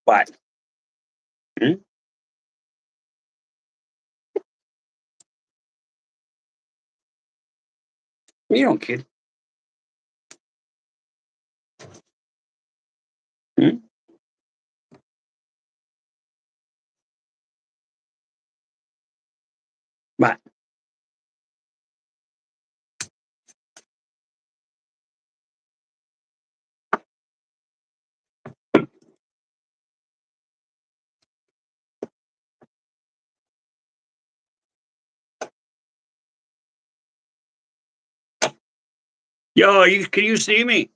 What? You don't kid. What? Yo, can you see me?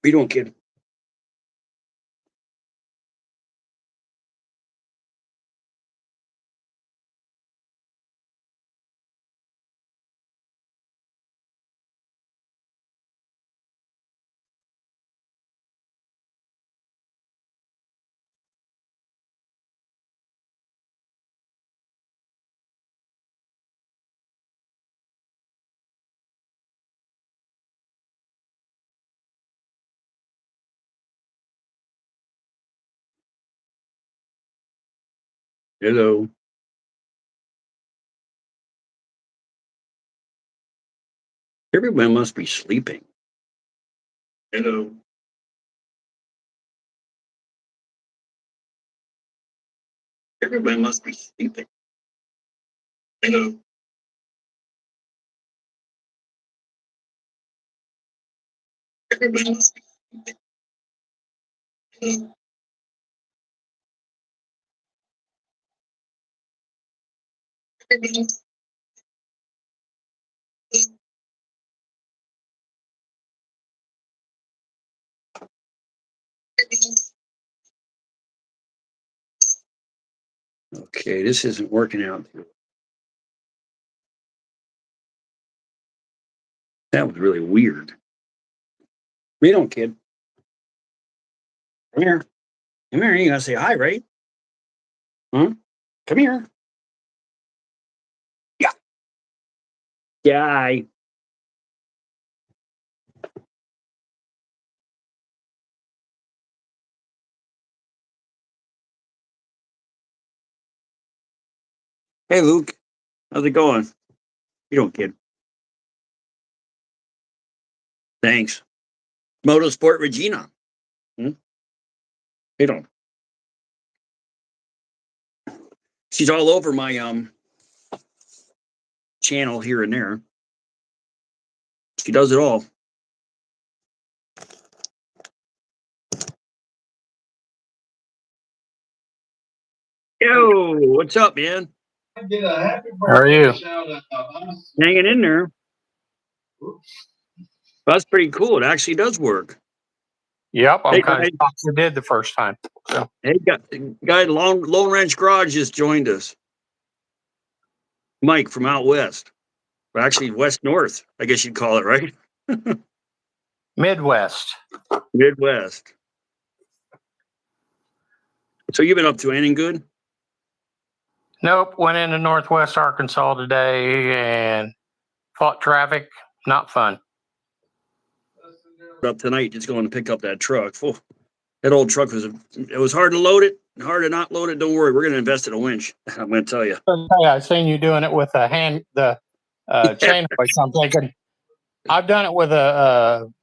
We don't kid. Hello. Everyone must be sleeping. Hello. Everybody must be sleeping. Hello. Everybody must be sleeping. Hello. Everybody must Okay, this isn't working out. That was really weird. We don't kid. Come here. Come here. You gotta say hi, right? Huh? Come here. Yeah. Yeah. Hey, Luke. How's it going? You don't kid. Thanks. Motorsport Regina. Hmm? You don't. She's all over my channel here and there. She does it all. Yo, what's up, man? How are you? Hanging in there. That's pretty cool. It actually does work. Yep, I'm Hey, kind guys. of shocked you did the first time. So Hey, guy, Lone Ranch Garage just joined us. Mike from out west. Or actually, west north, I guess you'd call it, right? Midwest. Midwest. So you've been up to anything good? Nope, went into Northwest Arkansas today and fought traffic. Not fun. Up tonight, just going to pick up that truck. Oh, that old truck was hard to load it, hard to not load it. Don't worry, we're going to invest in a winch. I'm going to tell you. Hey, I've seen you doing it with the chain hoist. I'm thinking I've done it with a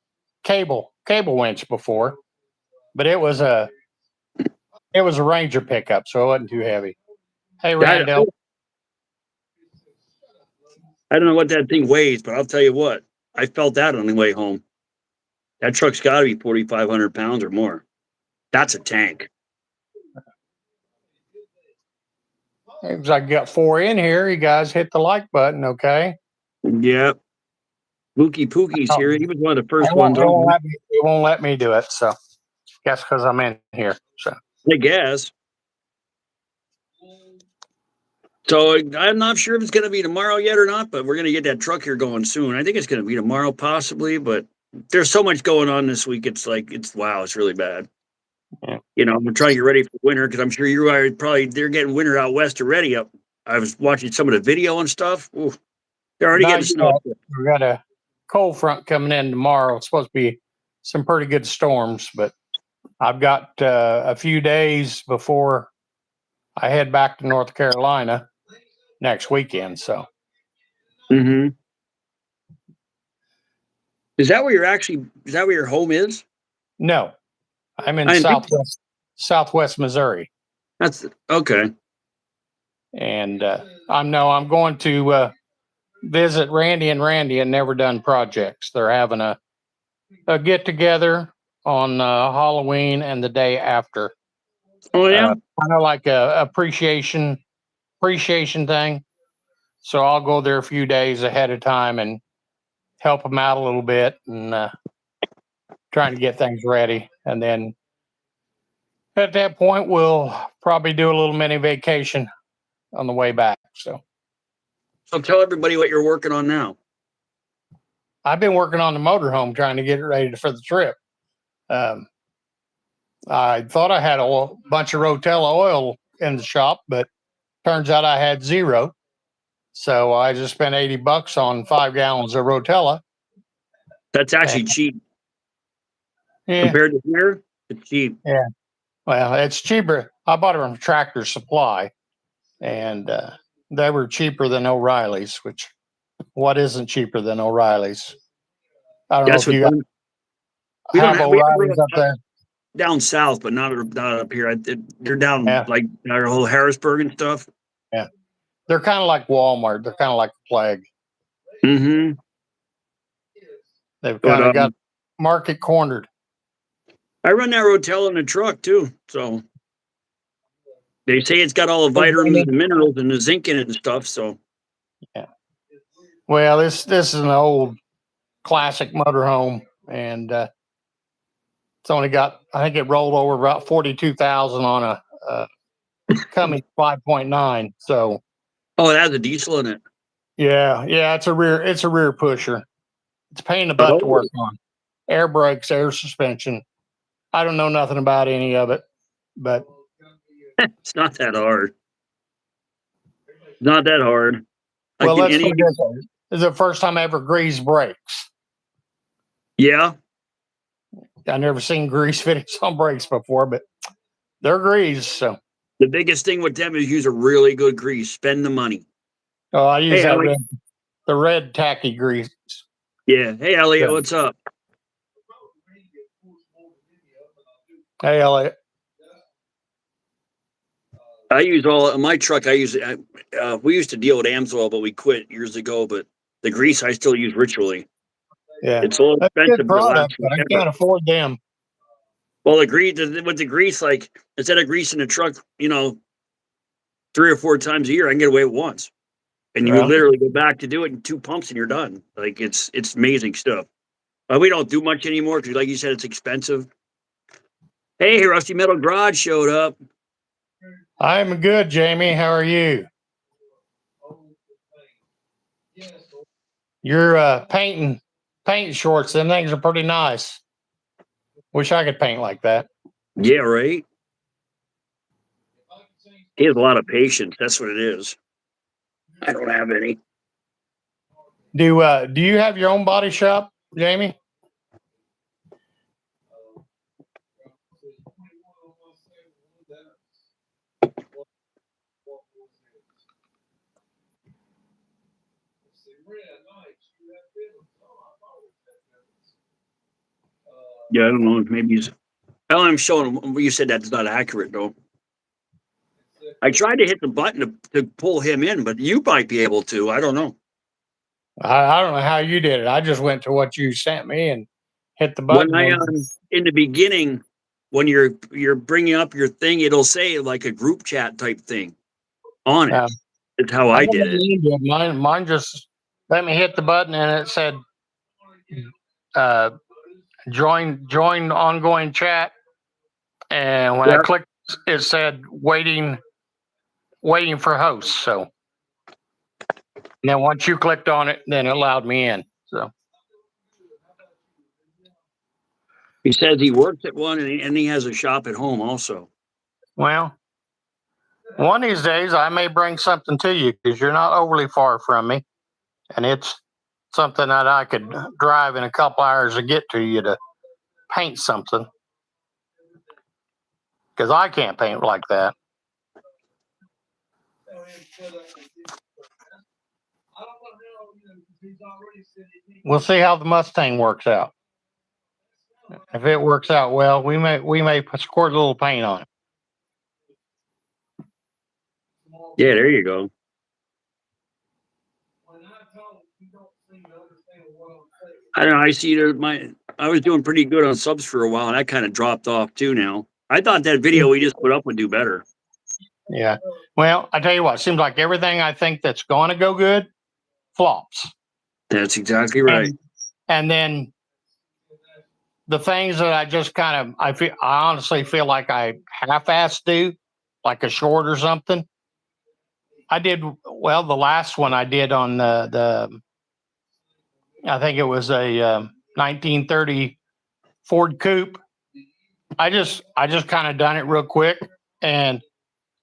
cable winch before, but it was a Ranger pickup, so it wasn't too heavy. Hey, Randall. I don't know what that thing weighs, but I'll tell you what. I felt that on the way home. That truck's got to be 4,500 pounds or more. That's a tank. Seems like you got 4 in here. You guys hit the like button, okay? Yep. Pookie's Oh, here. He was one of the first it won't, ones it won't on. let me. It won't let me do it. So, guess because I'm in here. So, I guess. So I'm not sure if it's going to be tomorrow yet or not, but we're going to get that truck here going soon. I think it's going to be tomorrow possibly, but there's so much going on this week. It's like, wow, it's really bad. yeah. You know, I'm trying to get ready for winter because I'm sure you are probably, they're getting winter out west already. I was watching some of the video and stuff. Ooh, they're already Not getting snow. yet. We got a cold front coming in tomorrow. It's supposed to be some pretty good storms, but I've got a few days before I head back to North Carolina next weekend. So, Mm-hmm. Is that where your home is? no, I'm in I didn't think so. Southwest Missouri, That's okay. and I'm going to visit Randy and Never Done Projects. They're having a get together on Halloween and the day after, Oh, yeah. kind of like a appreciation thing. So I'll go there a few days ahead of time and help them out a little bit and trying to get things ready. And then at that point, we'll probably do a little mini vacation on the way back. So So tell everybody what you're working on now. I've been working on the motorhome, trying to get it ready for the trip. Um, I thought I had a bunch of Rotella oil in the shop, but turns out I had zero. So I just spent $80 on 5 gallons of Rotella. That's And actually cheap yeah, compared to here. It's cheap. yeah. Well, it's cheaper. I bought it from Tractor Supply, and they were cheaper than O'Reilly's. Which what isn't cheaper than O'Reilly's? I don't know That's if what you we don't have have. We have O'Reilly's up there. down south, but not up here. They're down Yeah, like our whole Harrisburg and stuff. yeah. They're kind of like Walmart. They're kind of like a plague. Mm-hmm. They've But kind of got market cornered. I run that Rotella in the truck too. So they say it's got all the vitamins and minerals and the zinc in it and stuff. So Yeah. Well, this is an old classic motorhome, and it's only got, I think it rolled over about 42,000 on a Cummins 5.9. So oh, it has a diesel in it. yeah, it's a rear pusher. It's a pain in the butt to Oh, work on. Air brakes, air suspension. I don't know nothing about any of it, but it's not that hard. Not that hard. I well, can let's put any. it this way. This is the first time I ever greased brakes. Yeah, I never seen grease fittings on brakes before, but they're greased. So the biggest thing with them is use a really good grease. Spend the money. I use Hey, that Ellie. the red tacky grease. Yeah. Hey, Elliot. So, What's up? hey, Elliot. I use all my truck. We used to deal with Amsoil, but we quit years ago. But the grease I still use ritually. Yeah, It's a little that's a good expensive, but it product, lasts but I forever. can't afford them. Well, with the grease, like instead of greasing the truck, 3 or 4 times a year, I can get away with once. And you Well, literally go back to do it in 2 pumps and you're done. Like it's amazing stuff. We don't do much anymore because, like you said, it's expensive. Hey, Rusty Metal Garage showed up. I'm good, Jamie. How are you? Your paint shorts, them things are pretty nice. Wish I could paint like that. Yeah, right. He has a lot of patience. That's what it is. I don't have any. Do you have your own body shop, Jamie? Yeah, I don't know. Maybe he's. I'm showing him. You said that's not accurate, though. I tried to hit the button to pull him in, but you might be able to. I don't know. I don't know how you did it. I just went to what you sent me and hit the When button. I And in the beginning, when you're bringing up your thing, it'll say like a group chat type thing on it. uh, That's how I I don't know did what it. you did. Mine just let me hit the button and it said join ongoing chat, and when I clicked, it said waiting for hosts. So now once you clicked on it, then it allowed me in. So He says he works at one and he has a shop at home also. well, one of these days I may bring something to you because you're not overly far from me, and it's something that I could drive in a couple hours to get to you to paint something because I can't paint like that. We'll see how the Mustang works out. If it works out well, we may squirt a little paint on it. Yeah, there you go. I don't know. I see I was doing pretty good on subs for a while, and that kind of dropped off too now. I thought that video we just put up would do better. Yeah. Well, I tell you what, it seems like everything I think that's going to go good flops. That's exactly right. And then the things that I just kind of, I honestly feel like I half-assed do, like a short or something. I did well. The last one I did on the I think it was a 1930 Ford Coupe. I just kind of done it real quick, and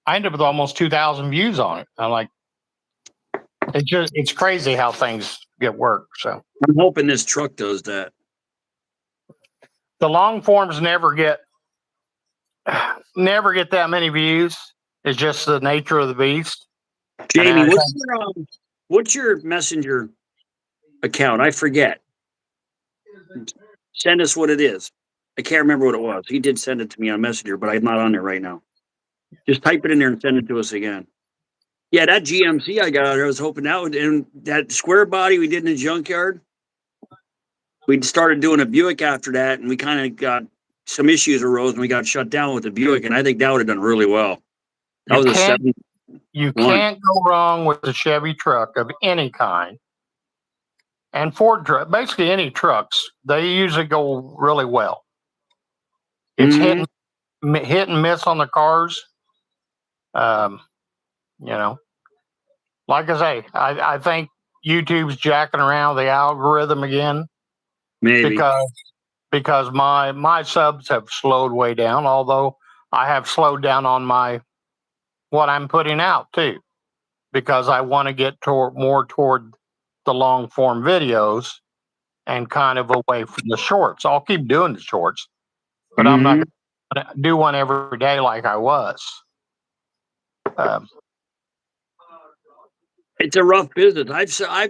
I ended up with almost 2,000 views on it. I'm like, it's crazy how things get worked. So I'm hoping this truck does that. the long forms never get that many views. It's just the nature of the beast. Jamie, what's your messenger account? I forget. Send us what it is. I can't remember what it was. He did send it to me on Messenger, but I'm not on there right now. Just type it in there and send it to us again. Yeah, that GMC I got out there, I was hoping that would, and that square body we did in the junkyard, we started doing a Buick after that, and we kind of got some issues arose, and we got shut down with the Buick, and I think that would have done really well. That was a 7. You can't go wrong with a Chevy truck of any kind. And Ford truck, basically any trucks, they usually go really well. It's hit and miss on the cars. You know, like I say, I think YouTube's jacking around the algorithm again. Maybe because my subs have slowed way down, although I have slowed down on what I'm putting out too, because I want to get more toward the long form videos and kind of away from the shorts. I'll keep doing the shorts, but I'm not going to do one every day like I was. It's a rough business.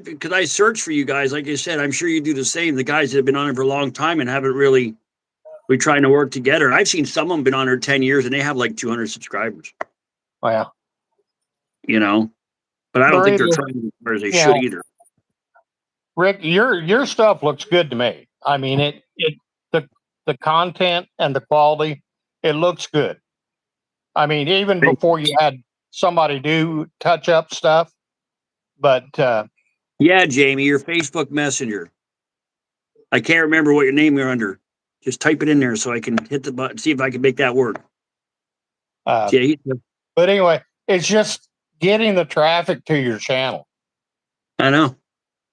Because I search for you guys, like I said, I'm sure you do the same. The guys that have been on it for a long time and haven't really, we're trying to work together. I've seen some of them been on there 10 years and they have like 200 subscribers. Well, you know, but I don't think they're trying as hard as they should either. Rick, your stuff looks good to me. I mean, the content and the quality, it looks good. I mean, even before you had somebody do touch up stuff, but yeah, Jamie, your Facebook Messenger. I can't remember what your name you're under. Just type it in there so I can hit the button, see if I can make that work. But anyway, it's just getting the traffic to your channel. I know.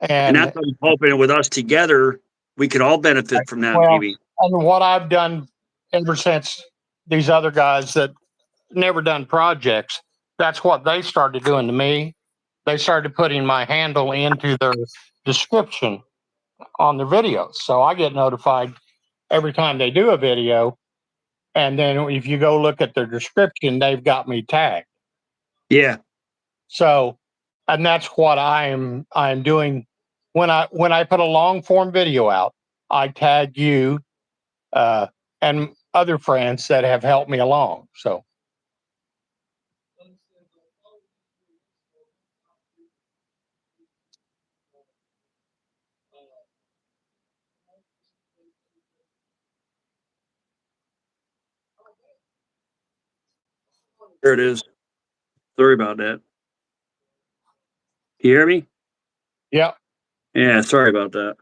And that's what I'm hoping with us together, we could all benefit from that, maybe. And what I've done ever since these other guys that never done projects, that's what they started doing to me. They started putting my handle into their description on their videos. So I get notified every time they do a video. And then if you go look at their description, they've got me tagged. Yeah. So, and that's what I'm doing when I put a long form video out. I tag you and other friends that have helped me along. So. There it is. Sorry about that. You hear me? Yeah. Yeah, sorry about that.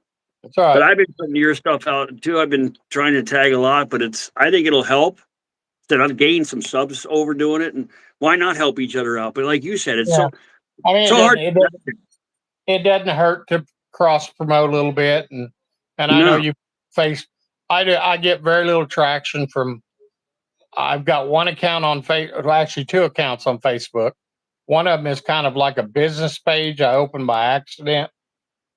That's all But right. I've been putting your stuff out too. I've been trying to tag a lot, but I think it'll help. That I've gained some subs overdoing it, and why not help each other out? But like you said, it's Yeah. I mean, so hard. it doesn't hurt to cross promote a little bit, and I know No. you face. I get very little traction from. I've got one account on Facebook, well, actually two accounts on Facebook. One of them is kind of like a business page I opened by accident,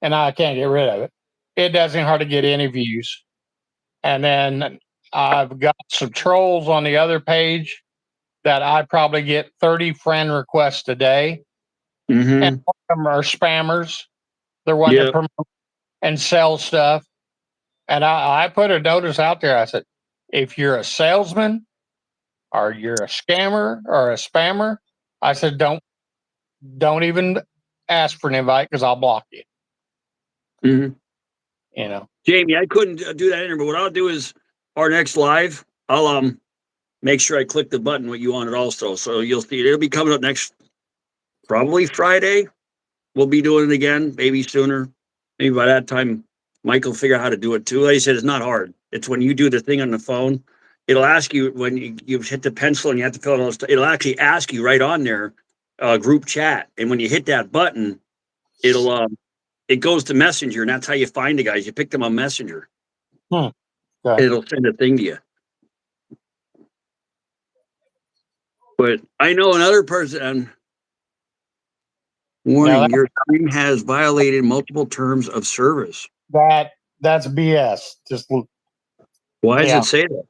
and I can't get rid of it. It doesn't hardly get any views. And then I've got some trolls on the other page that I probably get 30 friend requests a day. And Mm-hmm. some of them are spammers. They're wanting to Yeah. promote and sell stuff. And I put a notice out there. I said, if you're a salesman or you're a scammer or a spammer, I said, don't even ask for an invite because I'll block you. Mm-hmm. You know. Jamie, I couldn't do that interview. But what I'll do is our next live, I'll make sure I click the button what you wanted also. So you'll see it. It'll be coming up next, probably Friday. We'll be doing it again, maybe sooner. Maybe by that time, Mike will figure out how to do it too. Like I said, it's not hard. It's when you do the thing on the phone, it'll ask you when you hit the pencil and you have to fill in all this. It'll actually ask you right on there, group chat. And when you hit that button, it goes to Messenger, and that's how you find the guys. You pick them on Messenger. Hmm. Okay. It'll send a thing to you. But I know another person. Now Warning: your stream has violated multiple terms of service. that's BS. Just Why does yeah, it say that?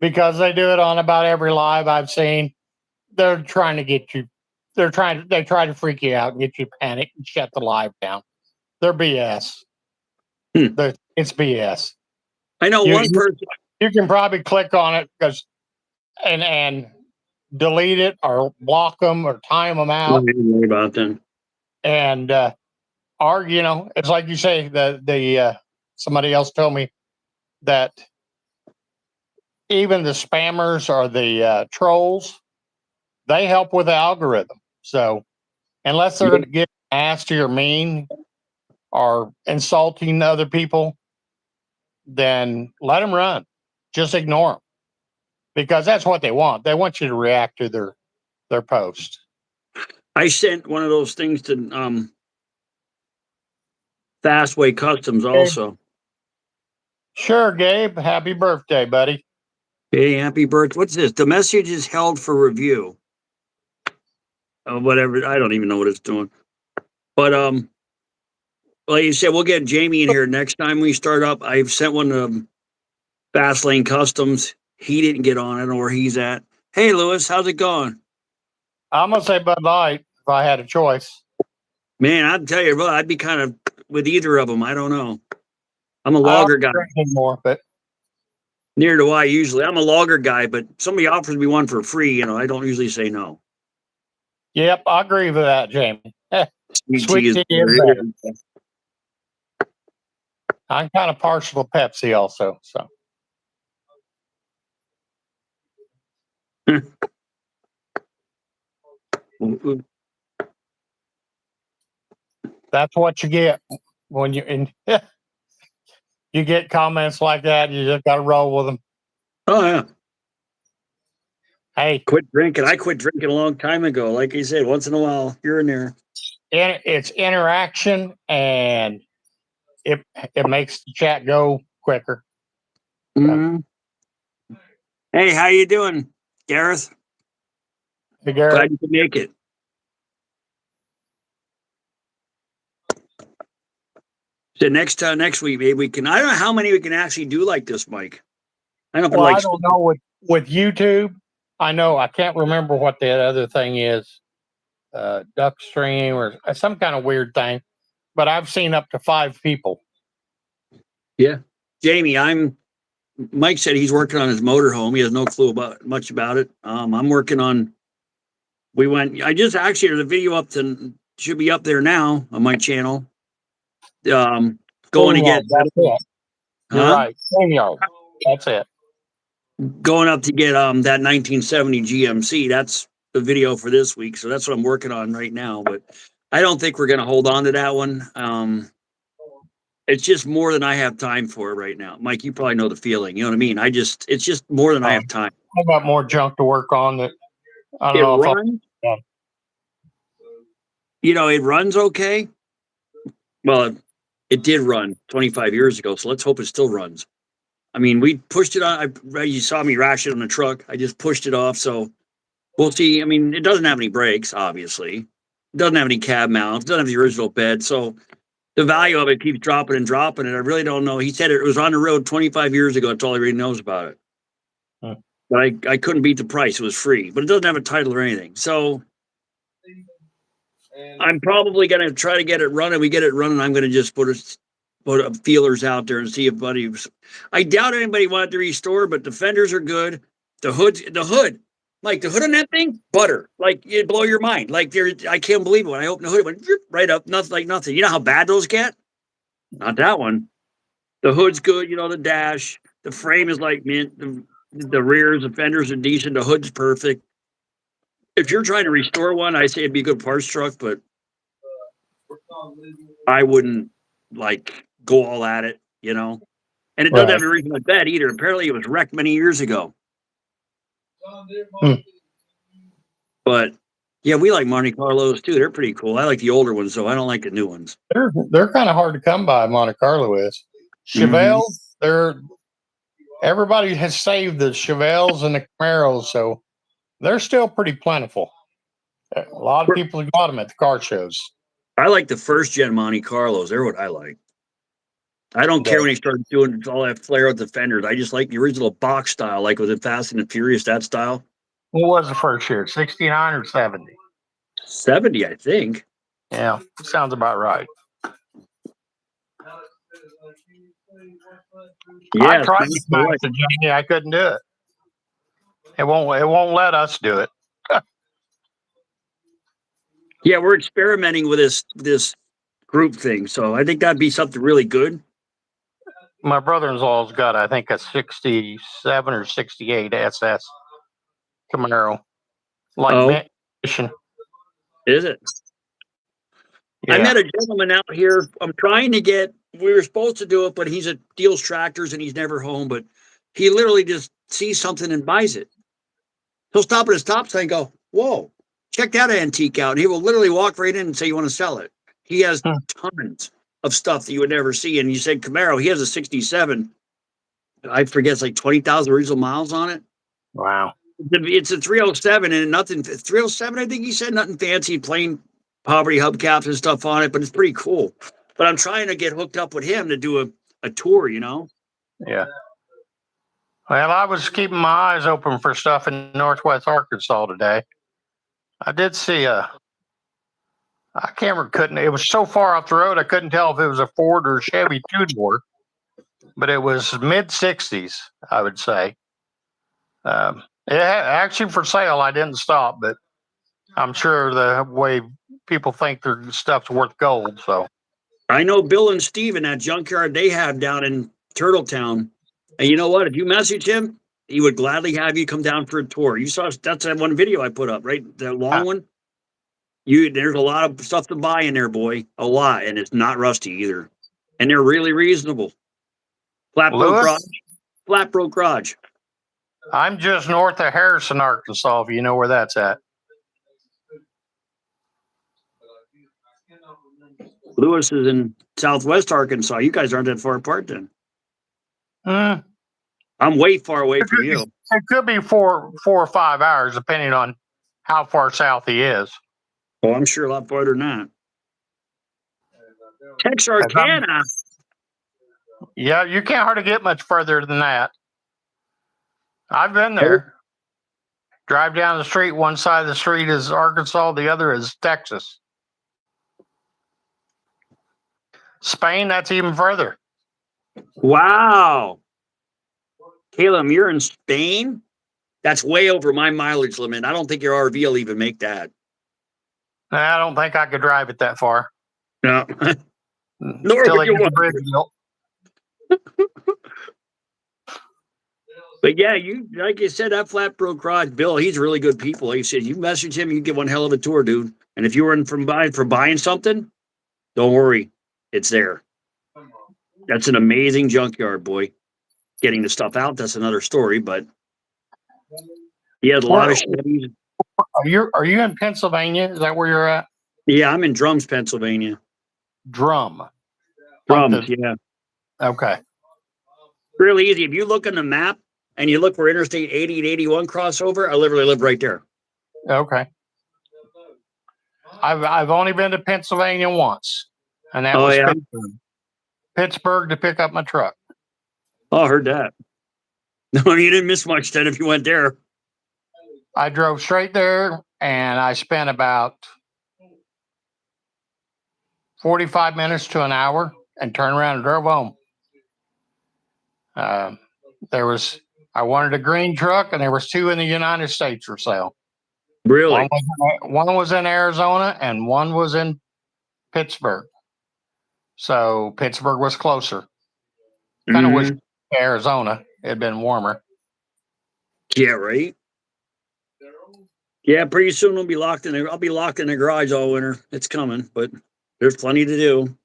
because they do it on about every live I've seen. They're trying to get you. They try to freak you out and get you to panic and shut the live down. They're BS. Hmm. It's BS. I know one person. You can probably click on it and delete it or block them or time them out. Worry about them. And or it's like you say, the somebody else told me that even the spammers or the trolls, they help with the algorithm. So unless they're getting nasty or mean or insulting other people, then let them run. Just ignore them because that's what they want. They want you to react to their post. I sent one of those things to Fastway Customs also. Sure, Gabe. Happy birthday, buddy. Hey, happy birthday. What's this? The message is held for review. Whatever. I don't even know what it's doing. But like you said, we'll get Jamie in here next time we start up. I've sent one to Fastlane Customs. He didn't get on. I don't know where he's at. Hey, Lewis, how's it going? I'm gonna say Bud Light if I had a choice. Man, I'd tell you, bro, I'd be kind of with either of them. I don't know. I'm a I don't logger guy. drink anymore, but Neither do I usually. I'm a logger guy, but somebody offers me one for free. I don't usually say no. yep, I agree with that, Jamie. Sweet Sweet tea is tea is better. I'm kind of partial to Pepsi also. So that's what you get when you get comments like that. You just got to roll with them. Oh yeah. Hey, Quit drinking. I quit drinking a long time ago. Like you said, once in a while, here and there. it's interaction and it makes the chat go quicker. Mm-hmm. Hey, how you doing, Gareth? Hey, Garrett. Glad you could make it. So next week, maybe we can. I don't know how many we can actually do like this, Mike. I don't know. Well, I don't know with YouTube. I know I can't remember what that other thing is, duck stream or some kind of weird thing. But I've seen up to 5 people. Yeah, Jamie, Mike said he's working on his motorhome. He has no clue much about it. I'm working on. I just actually there's a video up should be up there now on my channel. Going to get That's it. You're huh? right. StreamYard. That's it. Going up to get that 1970 GMC. That's the video for this week. So that's what I'm working on right now. But I don't think we're going to hold on to that one. It's just more than I have time for right now. Mike, you probably know the feeling. You know what I mean? It's just more than I have time. I got more junk to work on that I don't It know if I'll. runs, Yeah. it runs okay. Well, it did run 25 years ago, so let's hope it still runs. I mean, we pushed it on. You saw me rash it on the truck. I just pushed it off, so we'll see. I mean, it doesn't have any brakes, obviously. It doesn't have any cab mounts. It doesn't have the original bed, so the value of it keeps dropping and dropping. And I really don't know. He said it was on the road 25 years ago. That's all he really knows about it. Hmm. But I couldn't beat the price. It was free, but it doesn't have a title or anything. So I'm probably going to try to get it running. We get it running. I'm going to just put feelers out there and see if buddy. I doubt anybody wanted to restore, but the fenders are good. The hood, like the hood on that thing, butter. Like it blow your mind. Like I can't believe it when I opened the hood. It went right up, nothing like nothing. You know how bad those get? Not that one. The hood's good. The dash. The frame is like mint. The rears, the fenders are decent. The hood's perfect. If you're trying to restore one, I say it'd be a good parts truck, but I wouldn't like go all at it, And it doesn't have a original bed either. Apparently, it was wrecked many years ago. Hmm. But yeah, we like Monte Carlos too. They're pretty cool. I like the older ones, though. I don't like the new ones. They're kind of hard to come by. Monte Carlo is. Chevelles. Everybody has saved the Chevelles and the Camaros, so they're still pretty plentiful. A lot of people have got them at the car shows. I like the first gen Monte Carlos. They're what I like. I don't care when they start doing all that flare with the fenders. I just like the original box style, like was it Fast and the Furious, that style? What was the first year? 69 or 70? 70, I think. Yeah, sounds about right. Yeah, I tried to smash the Johnny. I couldn't do it. It won't let us do it. Yeah, we're experimenting with this group thing, so I think that'd be something really good. My brother-in-law's got, I think, a 67 or 68 SS Camaro. Like mission. Is it? Yeah. I met a gentleman out here. I'm trying to get. We were supposed to do it, but he's deals tractors and he's never home. But he literally just sees something and buys it. He'll stop at his stop sign and go, "Whoa, check that antique out!" And he will literally walk right in and say, "You want to sell it?" He has tons of stuff that you would never see. And you said Camaro. He has a '67. I forget, it's like 20,000 original miles on it. Wow. It's a 307 and nothing. 307, I think he said, nothing fancy, plain poverty hubcaps and stuff on it, but it's pretty cool. But I'm trying to get hooked up with him to do a tour, Yeah. Well, I was keeping my eyes open for stuff in Northwest Arkansas today. I did see it was so far off the road, I couldn't tell if it was a Ford or a Chevy two-door, but it was mid-60s, I would say. Actually for sale, I didn't stop, but I'm sure the way people think their stuff's worth gold. So I know Bill and Steve in that junkyard they have down in Turtletown. And you know what? If you message him, he would gladly have you come down for a tour. You saw that's that one video I put up, right? The long one. There's a lot of stuff to buy in there, boy. A lot. And it's not rusty either. And they're really reasonable. Flatbroke Garage. I'm just north of Harrison, Arkansas, if you know where that's at. Lewis is in southwest Arkansas. You guys aren't that far apart then. I'm way far away from you. It could be 4 or 5 hours, depending on how far south he is. Well, I'm sure a lot farther than that. Texarkana. Yeah, you can't hardly get much further than that. I've been there. Drive down the street. One side of the street is Arkansas. The other is Texas. Spain, that's even further. Wow. Caleb, you're in Spain? That's way over my mileage limit. I don't think your RV will even make that. I don't think I could drive it that far. No. Nor would you want. But yeah, like you said, that Flatbroke Garage, Bill, he's really good people. He said, you message him, you get one hell of a tour, dude. And if you were in for buying something, don't worry, it's there. That's an amazing junkyard, boy. Getting the stuff out, that's another story, but he has a lot Where of Chevys. are you in Pennsylvania? Is that where you're at? Yeah, I'm in Drums, Pennsylvania. Drum. Like Drums, the yeah. okay. Really easy. If you look on the map and you look for Interstate 80 and 81 crossover, I literally live right there. Okay. I've only been to Pennsylvania once, and that Oh, was yeah. Pittsburgh. Pittsburgh to pick up my truck. Oh, I heard that. No, you didn't miss much then if you went there. I drove straight there, and I spent about 45 minutes to an hour, and turned around and drove home. I wanted a green truck, and there was two in the United States for sale. Really? One was in Arizona, and one was in Pittsburgh. So Pittsburgh was closer. Kind of wish Arizona had been warmer. Yeah, right. Yeah, pretty soon we'll be locked in there. I'll be locked in the garage all winter. It's coming, but there's plenty to do.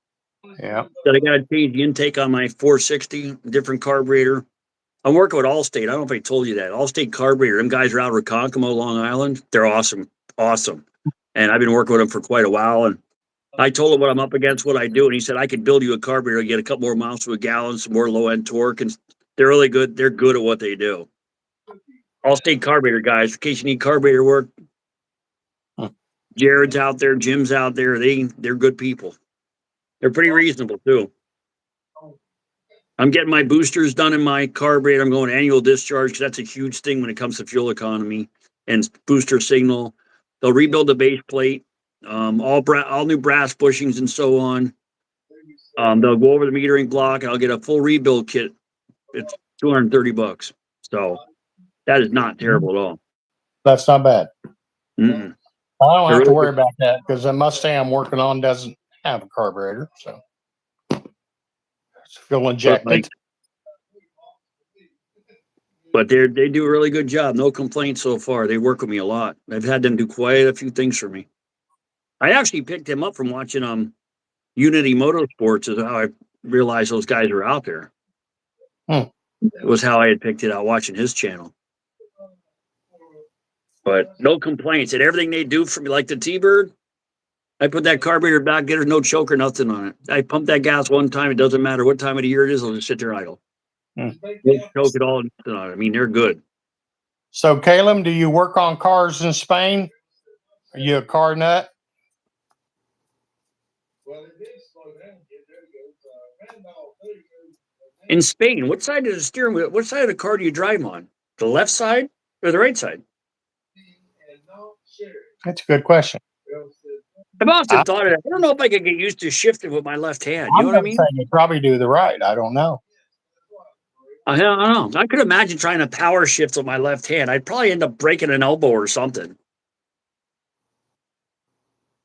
Yeah. But I got to change the intake on my 460, different carburetor. I'm working with Allstate. I don't know if I told you that. Allstate carburetor. Them guys are out of Ronkonkoma, Long Island. They're awesome, awesome. And I've been working with them for quite a while. And I told him what I'm up against, what I do, and he said I could build you a carburetor, get a couple more miles to a gallon, some more low end torque, and they're really good. They're good at what they do. Allstate carburetor guys, in case you need carburetor work. Jared's out there, Jim's out there. They're good people. They're pretty reasonable too. I'm getting my boosters done in my carburetor. I'm going annual discharge because that's a huge thing when it comes to fuel economy and booster signal. They'll rebuild the base plate, all new brass bushings and so on. They'll go over the metering block, and I'll get a full rebuild kit. It's $230. So that is not terrible at all. That's not bad. Mm-mm. I don't They're have to really worry good. about that because the Mustang I'm working on doesn't have a carburetor. So it's fuel injected. But they do a really good job. No complaints so far. They work with me a lot. I've had them do quite a few things for me. I actually picked him up from watching Unity Motorsports is how I realized those guys were out there. It was how I had picked it out watching his channel. But no complaints. And everything they do for me, like the T-Bird, I put that carburetor back, get her no choke or nothing on it. I pump that gas one time. It doesn't matter what time of the year it is. I'll just sit there idle. No choke at all. Nothing on it. I mean, they're good. So, Caleb, do you work on cars in Spain? Are you a car nut? In Spain, what side of the steering wheel, what side of the car do you drive on? The left side or the right side? That's a good question. I've often thought of that. I don't know if I could get used to shifting with my left hand. You know what I mean? You probably do the right. I don't know. I don't know. I could imagine trying to power shift with my left hand. I'd probably end up breaking an elbow or something.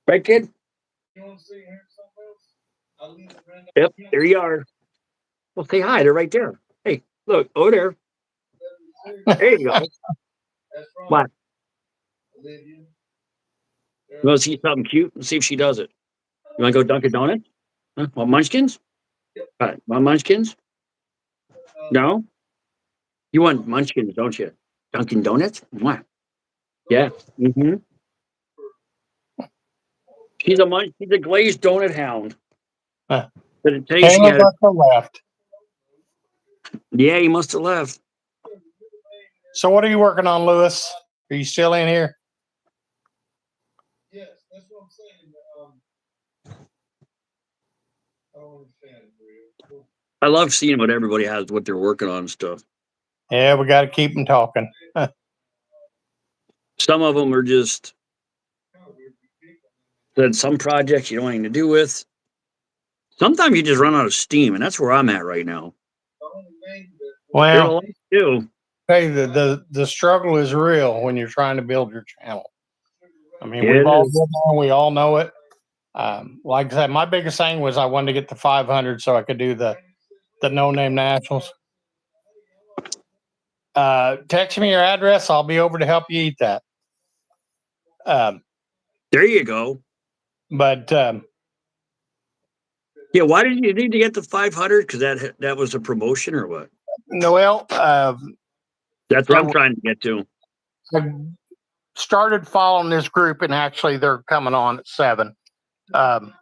Right, kid? Yep, there you are. Well, say hi. They're right there. Hey, look, over there. There you go. What? You want to see something cute? Let's see if she does it. You want to go Dunkin' Donuts? Huh? Want munchkins? All right, want munchkins? No? You want munchkins, don't you? Dunkin' Donuts? What? Yeah. Mm-hmm. She's a glazed donut hound. Huh. But it tastes Caleb must have left. Yeah, he must have left. So what are you working on, Lewis? Are you still in here? Yes, that's what I'm saying. I don't understand it. I love seeing what everybody has, what they're working on and stuff. Yeah, we got to keep them talking. Some of them are just that some projects you don't have anything to do with. Sometimes you just run out of steam, and that's where I'm at right now. There's a Well, lot to do. hey, the struggle is real when you're trying to build your channel. I mean, Yeah, we've it all is. been there, we all know it. Like I said, my biggest thing was I wanted to get to 500 so I could do the no name nationals. Text me your address. I'll be over to help you eat that. There you go. But Yeah, why did you need to get the 500? Because that was a promotion or what? Noel, That's what I'm trying to get to. I started following this group, and actually, they're coming on at 7. Um,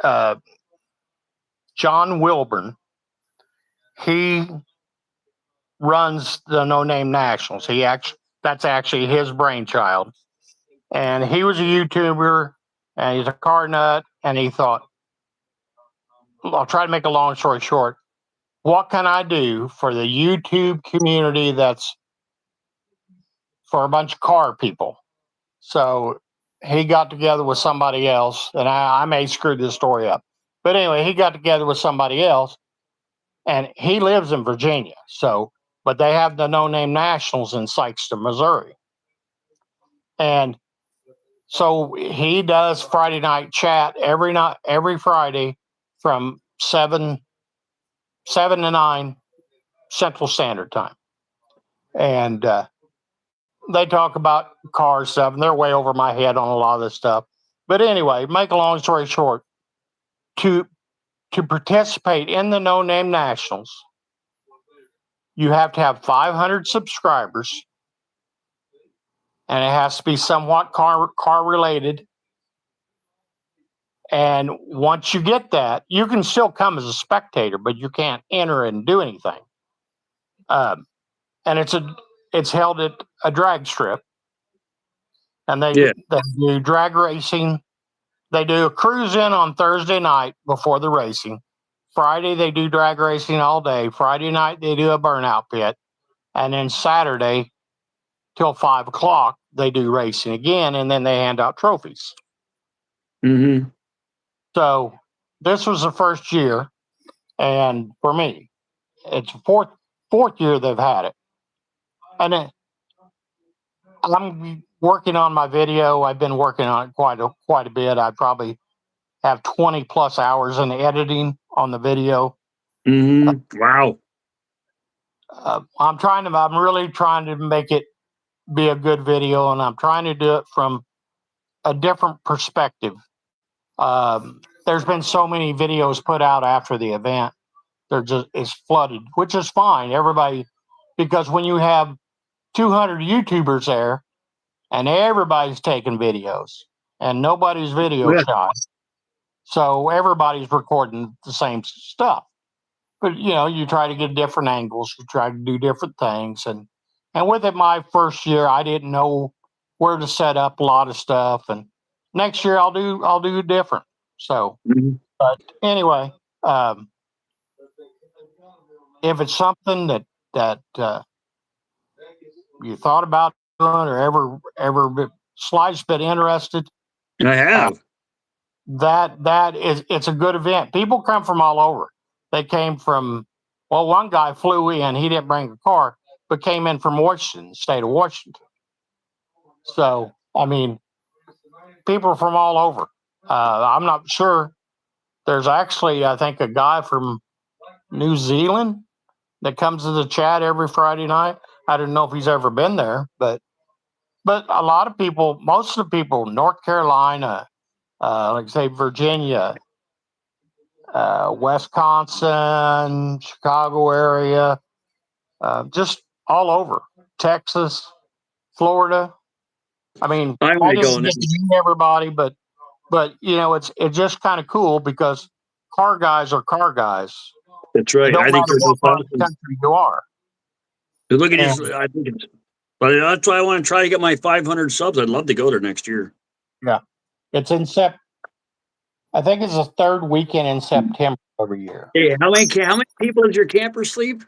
uh, John Wilburn, he runs the No Name Nationals. That's actually his brainchild, and he was a YouTuber, and he's a car nut, and he thought, I'll try to make a long story short. What can I do for the YouTube community that's for a bunch of car people? So he got together with somebody else, and I may screw this story up. But anyway, he got together with somebody else, and he lives in Virginia. So, but they have the No Name Nationals in Sykeston, Missouri. And so he does Friday night chat every Friday from 7 to 9 Central Standard Time. And they talk about car stuff, and they're way over my head on a lot of this stuff. But anyway, make a long story short, to participate in the No Name Nationals, you have to have 500 subscribers, and it has to be somewhat car related. And once you get that, you can still come as a spectator, but you can't enter and do anything. And it's held at a drag strip, and they do drag racing. They do a cruise in on Thursday night before the racing. Friday they do drag racing all day. Friday night they do a burnout pit, and then Saturday till 5 o'clock they do racing again, and then they hand out trophies. Mm-hmm. So this was the first year, and for me, it's the fourth year they've had it, and I'm working on my video. I've been working on it quite a bit. I probably have 20 plus hours in editing on the video. Mm-hmm. Wow. I'm really trying to make it be a good video, and I'm trying to do it from a different perspective. There's been so many videos put out after the event. It's flooded, which is fine. Everybody, because when you have 200 YouTubers there and everybody's taking videos and nobody's video shy, so everybody's recording the same stuff. But you try to get different angles, you try to do different things, and with it, my first year, I didn't know where to set up a lot of stuff, and next year I'll do different. So, but anyway, if it's something that you thought about doing or ever slightest bit interested, I have. It's a good event. People come from all over. They came from, well, one guy flew in. He didn't bring a car, but came in from Washington, state of Washington. So, I mean, people from all over. I'm not sure. There's actually, I think, a guy from New Zealand that comes to the chat every Friday night. I don't know if he's ever been there, but a lot of people, most of the people, North Carolina, like say Virginia, Wisconsin, Chicago area, just all over, Texas, Florida. I mean, I I want to go didn't in there. get to meet everybody, but it's just kind of cool because car guys are car guys. That's It right. don't I think matter they're what just part of the awesome. country you are. Look at And, his. I think it's. But that's why I want to try to get my 500 subs. I'd love to go there next year. yeah, it's in I think it's the third weekend in September every year. Hey, how many people does your camper sleep?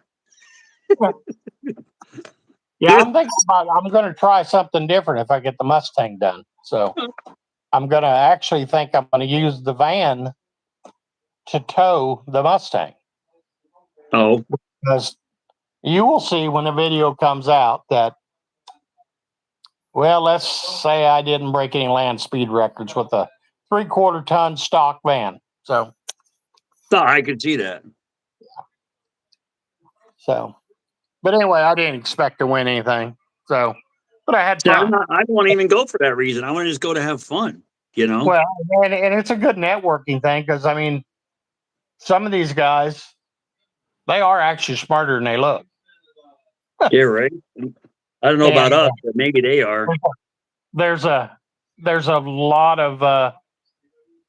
Yeah, I'm thinking I'm going to try something different if I get the Mustang done. So I'm going to actually think I'm going to use the van to tow the Mustang, Oh, because you will see when the video comes out that, well, let's say I didn't break any land speed records with a 3/4 ton stock van. So, no, I could see that. but anyway, I didn't expect to win anything. So, but I had Yeah, fun. I don't want to even go for that reason. I want to just go to have fun. you know? Well, and it's a good networking thing because I mean, some of these guys they are actually smarter than they look, Yeah, right. I don't know and about us, but maybe they are. there's a there's a lot of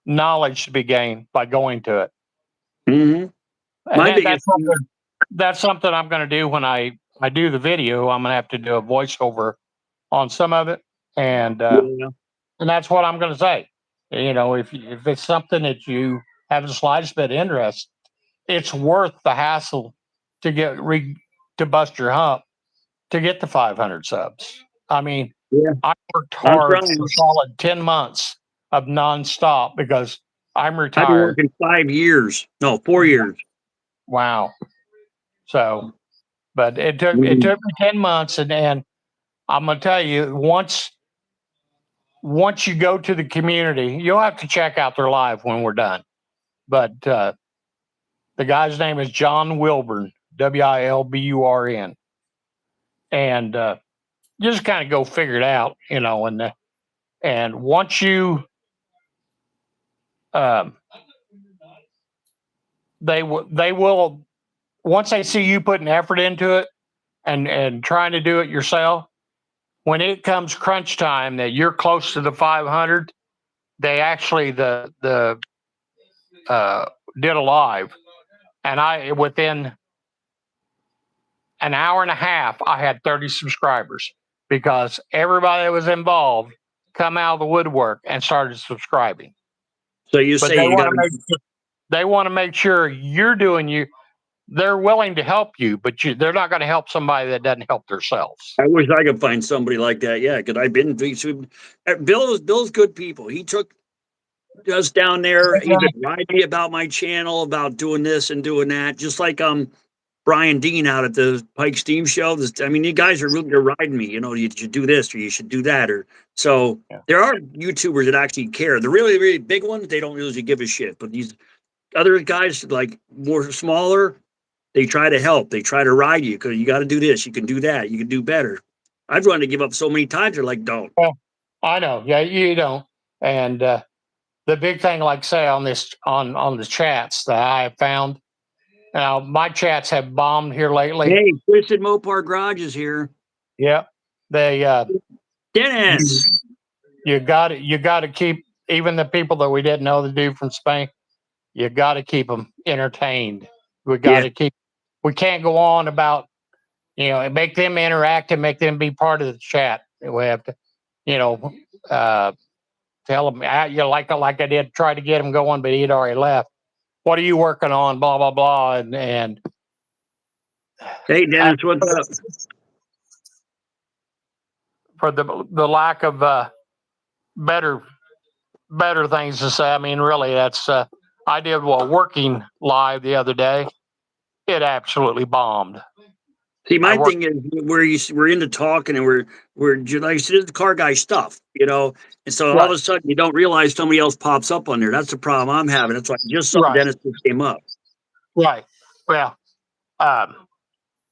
knowledge to be gained by going to it, Hmm. and My that, biggest thing, that's something I'm going to do when I do the video. I'm going to have to do a voiceover on some of it, yeah, and that's what I'm going to say. You know, if it's something that you have the slightest bit of interest, it's worth the hassle to to bust your hump to get the 500 subs. I mean, yeah, I worked I'm hard for trying. solid 10 months of nonstop because I'm I've been retired. working 5 years. No, 4 years. Wow. So, but it Mhm. took me 10 months, and I'm gonna tell you, once you go to the community, you'll have to check out their live when we're done. But the guy's name is John Wilburn, Wilburn, and you just kind of go figure it out, you know. And once you um, they will once they see you putting effort into it and trying to do it yourself, when it comes crunch time that you're close to the 500, they actually the uh, did a live, and I within an hour and a half I had 30 subscribers because everybody that was involved come out of the woodwork and started subscribing. So you But say you got to. they want to make sure you're doing you. They're willing to help you, but they're not going to help somebody that doesn't help themselves. I wish I could find somebody like that. Yeah, because I've been through. Bill's good people. He took us down there. He's been writing me about my channel, about doing this and doing that. Just like Brian Dean out at the Pike Steam Show. I mean, you guys are really, they're riding me. You know, you should do this or you should do that. Or so Yeah. there are YouTubers that actually care. The really, really big ones, they don't usually give a shit. But these other guys, like more smaller, they try to help. They try to ride you because you got to do this. You can do that. You can do better. I've run to give up so many times. They're like, don't. Well, I know. Yeah, you don't. And the big thing, like say on this on the chats that I have found. Now my chats have bombed here lately. Hey, Twisted Mopar Garage is here. Yeah, they you, Dennis. you got to keep even the people that we didn't know the dude from Spain. You got to keep them entertained. We got Yeah. to keep. We can't go on about make them interact and make them be part of the chat. We have to you know uh, tell them like I did try to get him going, but he'd already left. What are you working on? Blah blah blah, and Hey, I, Dennis, what's up? for the lack of better better things to say. I mean, really, that's I did a working live the other day. It absolutely bombed. See, I my worked thing is we're into talking and we're like I said, it's the car guy stuff, you know. And so all of right, a sudden you don't realize somebody else pops up on there. That's the problem I'm having. That's why I just saw right, Dennis just came up. right. Well, um,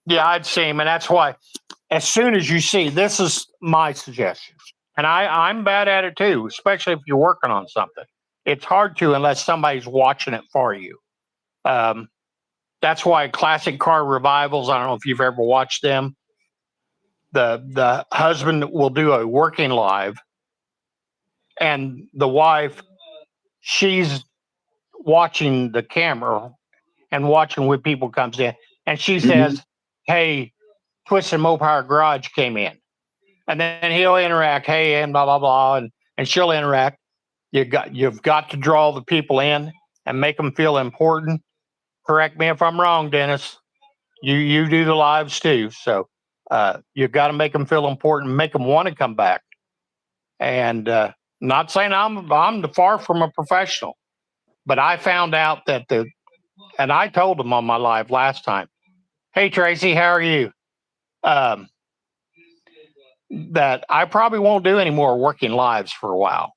yeah, I'd see him, and that's why. As soon as you see, this is my suggestion, and I'm bad at it too, especially if you're working on something. It's hard to unless somebody's watching it for you. Um, that's why classic car revivals. I don't know if you've ever watched them. The husband will do a working live, and the wife she's watching the camera and watching when people comes in, and she Mhm. says, "Hey, Twist and Mopar Garage came in," and then he'll interact, "Hey," and blah blah blah, and she'll interact. You've got to draw the people in and make them feel important. Correct me if I'm wrong, Dennis. You do the lives too, so you've got to make them feel important, make them want to come back. And not saying I'm far from a professional, but I found out that and I told them on my live last time, "Hey Tracy, how are you?" Um, that I probably won't do any more working lives for a while,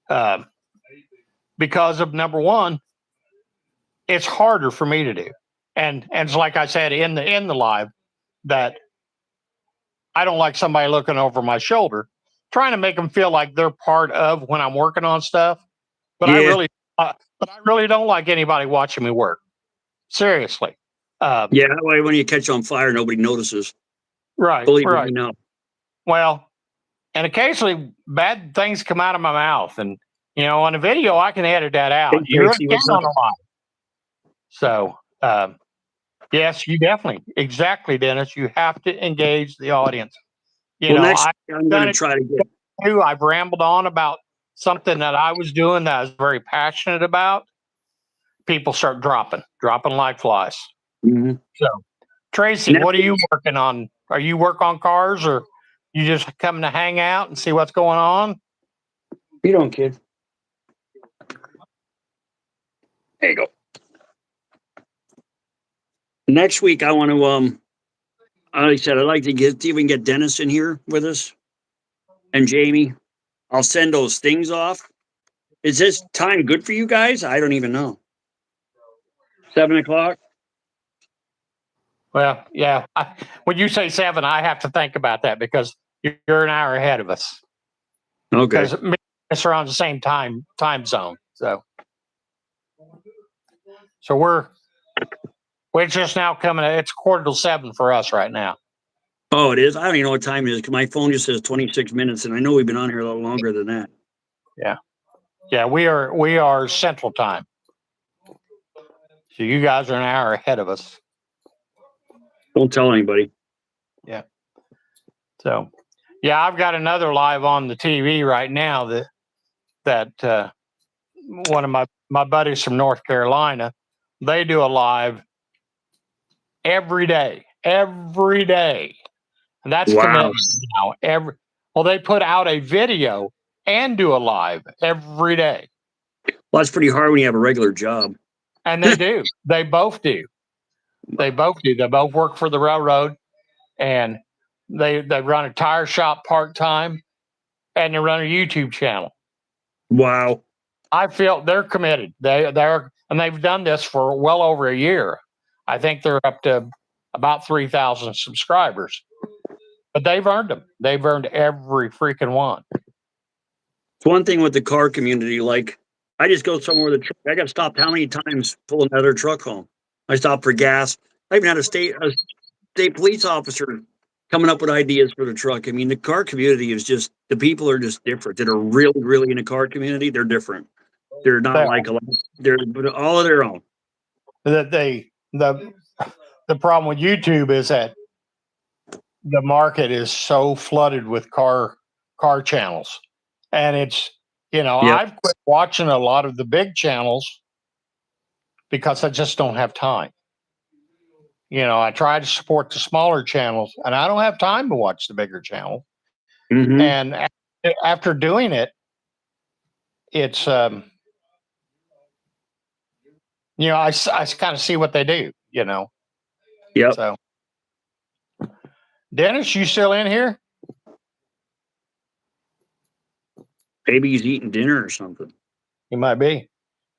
um, because of number one, it's harder for me to do, and it's like I said in the live that I don't like somebody looking over my shoulder. trying to make them feel like they're part of when I'm working on stuff. But Yeah. I really don't like anybody watching me work. Seriously. Yeah, that way when you catch on fire, nobody notices. Right. Believe Right. me now. Well, and occasionally bad things come out of my mouth, and on a video I can edit that out. Hey, You really Tracy, can't what's on up? a live. So, yes, you definitely, exactly, Dennis. You have to engage the audience. Well, next I've I'm done going to it try to get. too. I've rambled on about something that I was doing that I was very passionate about. People start dropping like flies. Mhm. So, Tracy, Next, what are you working on? Are you work on cars, or you just coming to hang out and see what's going on? you don't, kid. There you go. Next week, I want to like I said, I'd like to get see if we can get Dennis in here with us and Jamie. I'll send those things off. Is this time good for you guys? I don't even know. 7 o'clock. Well, yeah. When you say 7, I have to think about that because you're an hour ahead of us. Okay. Because me and us are on the same time zone. So we're just now coming. It's 6:45 for us right now. Oh, it is. I don't even know what time it is. 'Cause my phone just says 26 minutes, and I know we've been on here a little longer than that. Yeah, we are Central Time. So you guys are an hour ahead of us. Don't tell anybody. Yeah. So, yeah, I've got another live on the TV right now that one of my buddies from North Carolina, they do a live every day, and that's Wow. commitment now. They put out a video and do a live every day, Well, that's pretty hard when you have a regular job. and they do. They both do. They both do. They both work for the railroad, and they run a tire shop part time, and they run a YouTube channel. Wow. I feel they're committed. And they've done this for well over a year. I think they're up to about 3,000 subscribers, but they've earned them. They've earned every freaking one. It's one thing with the car community. Like, I just go somewhere with a truck. I got stopped how many times pulling another truck home? I stopped for gas. I even had a state police officer coming up with ideas for the truck. I mean, the car community is just the people are just different. That are really, really in the car community. They're different. They're not like a lot. They're all of their own. The problem with YouTube is that the market is so flooded with car channels, and it's Yep. I've quit watching a lot of the big channels because I just don't have time. I try to support the smaller channels, and I don't have time to watch the bigger channel. Mhm. And after doing it, it's I kind of see what they do. Yep. So, Dennis, you still in here? Maybe he's eating dinner or something. He might be.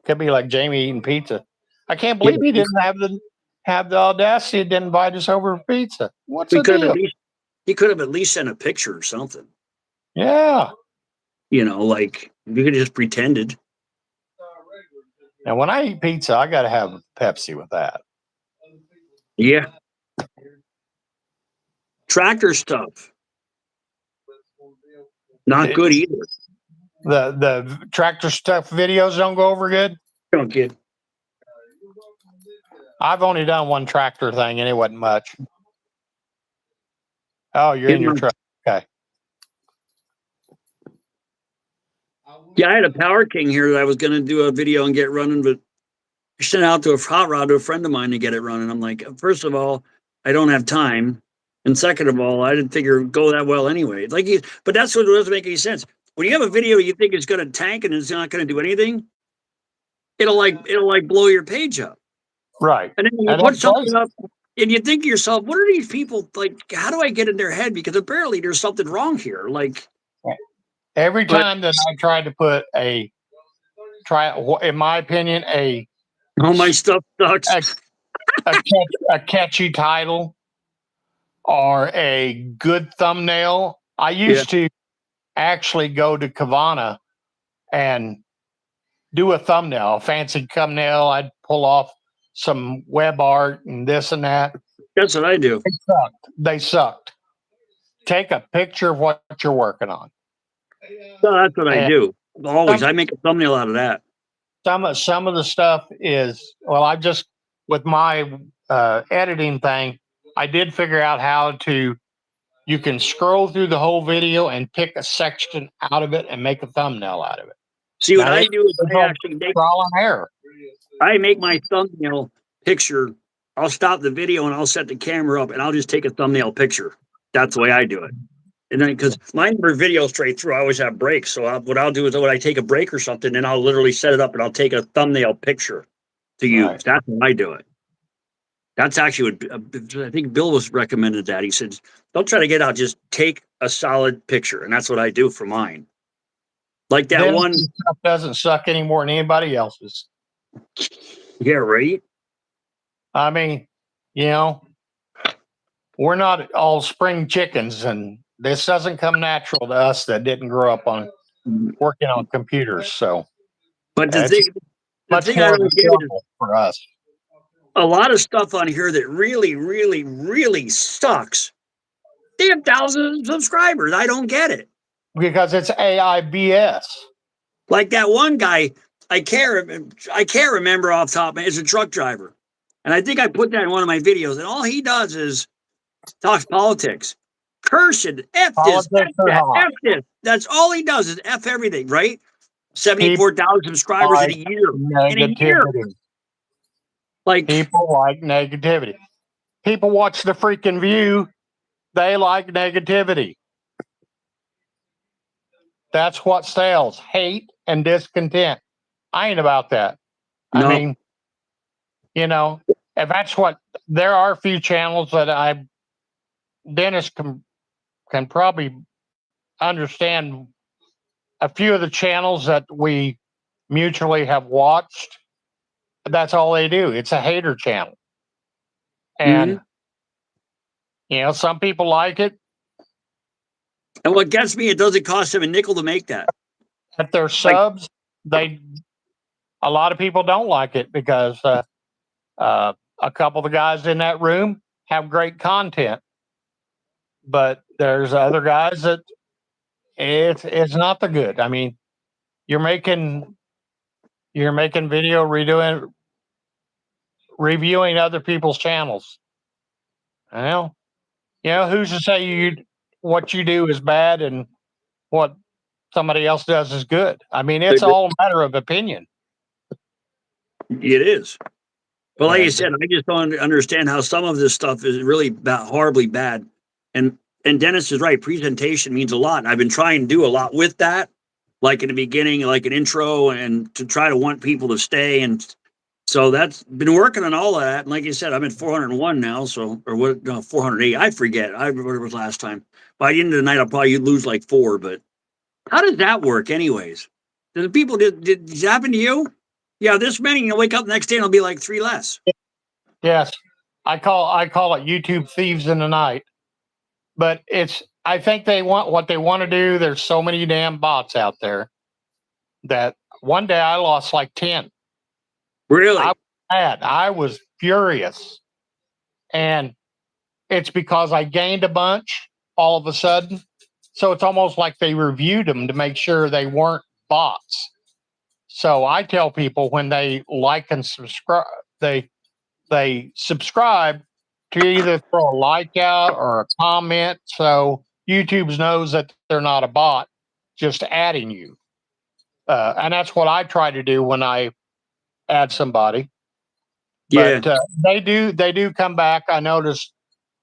Could be like Jamie eating pizza. I can't Yeah, believe he didn't have the audacity to invite us over for pizza. What's we the could have deal? at least he could have at least sent a picture or something. Yeah. Like we could have just pretended. And when I eat pizza, I got to have Pepsi with that. Yeah. Tractor stuff. Not good either. The tractor stuff videos don't go over good. Don't kid. I've only done one tractor thing, and it wasn't much. Oh, you're in your truck. Okay. Yeah, I had a Power King here that I was going to do a video and get running, but I sent it out to a hot rod to a friend of mine to get it running. I'm like, first of all, I don't have time, and second of all, I didn't figure it would go that well anyway. But that's what doesn't make any sense. When you have a video you think is going to tank and it's not going to do anything, it'll blow your page up. Right. And then you put something up and you think to yourself, what are these people like? How do I get in their head? Because apparently there's something wrong here. Like every time that I tried to put in my opinion, all my stuff sucks. a catchy title or a good thumbnail. I used to actually go to Kavana and do a thumbnail, a fancy thumbnail. I'd pull off some web art and this and that. That's what I do. They sucked. Take a picture of what you're working on. So that's what I And do. Always. I make a thumbnail out of that. some of the stuff is, well, I just, with my editing thing, I did figure out how to, you can scroll through the whole video and pick a section out of it and make a thumbnail out of it. See, what Now, I do is I actually make trial and error. my thumbnail picture. I'll stop the video and I'll set the camera up and I'll just take a thumbnail picture. That's the way I do it. And then, because mine are video straight through, I always have breaks. So what I'll do is when I take a break or something, then I'll literally set it up and I'll take a thumbnail picture to use. Right. That's how I do it. That's actually what I think Bill was recommended that. He said, don't try to get out, just take a solid picture. And that's what I do for mine. Like that Then one. stuff doesn't suck any more than anybody else's. Yeah, right. I mean, you know, we're not all spring chickens, and this doesn't come natural to us that didn't grow up on working on computers. So, But the it's thing much I more of don't a get is struggle for us. a lot of stuff on here that really, really, really sucks. They have thousands of subscribers. I don't get it. Because it's AI BS. Like that one guy, I can't remember off the top. It's a truck driver, and I think I put that in one of my videos. And all he does is talks politics, cursing, f this, f Politics are that, hot. f this. That's all he does is f everything. Right? 74,000 subscribers in a year. Negativity. Like People like negativity. People watch the freaking View. They like negativity. That's what sells. Hate and discontent. I ain't about that. No. I mean, you know, if that's what, there are a few channels that Dennis can probably understand a few of the channels that we mutually have watched. That's all they do. It's a hater channel. And, you know, some people like it. And what gets me, it doesn't cost them a nickel to make that. At their subs, a lot of people don't like it because a couple of the guys in that room have great content, but there's other guys that it's not the good. I mean, you're making video reviewing other people's channels. Well, you know, who's to say what you do is bad and what somebody else does is good? I mean, it's all a matter of opinion. It is. But like I said, I just don't understand how some of this stuff is really horribly bad. And Dennis is right. Presentation means a lot. And I've been trying to do a lot with that, like in the beginning, like an intro, and to try to want people to stay. And so that's been working on all of that. And like you said, I'm at 401 now. So, or what? No, 408. I forget. I remember what it was last time. By the end of the night, I'll probably lose like 4. But how does that work, anyways? Do the people did it happen to you? Yeah, this many. You'll wake up the next day and it'll be like 3 less. Yes, I call it YouTube thieves in the night. But I think they want what they want to do. There's so many damn bots out there that one day I lost like 10. Really? I was furious. And it's because I gained a bunch all of a sudden. So it's almost like they reviewed them to make sure they weren't bots. So I tell people when they like and subscribe, they subscribe to either throw a like out or a comment. So YouTube knows that they're not a bot, just adding you. And that's what I try to do when I add somebody. But they do come back. I noticed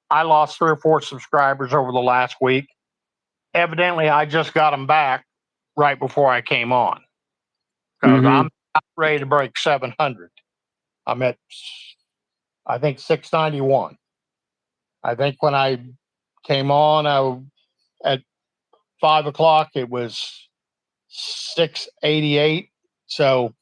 I lost 3 or 4 subscribers over the last week. Evidently, I just got them back right before I came on. Because I'm ready to break 700. I'm at, I think, 691. I think when I came on, at 5 o'clock, it was 688. So,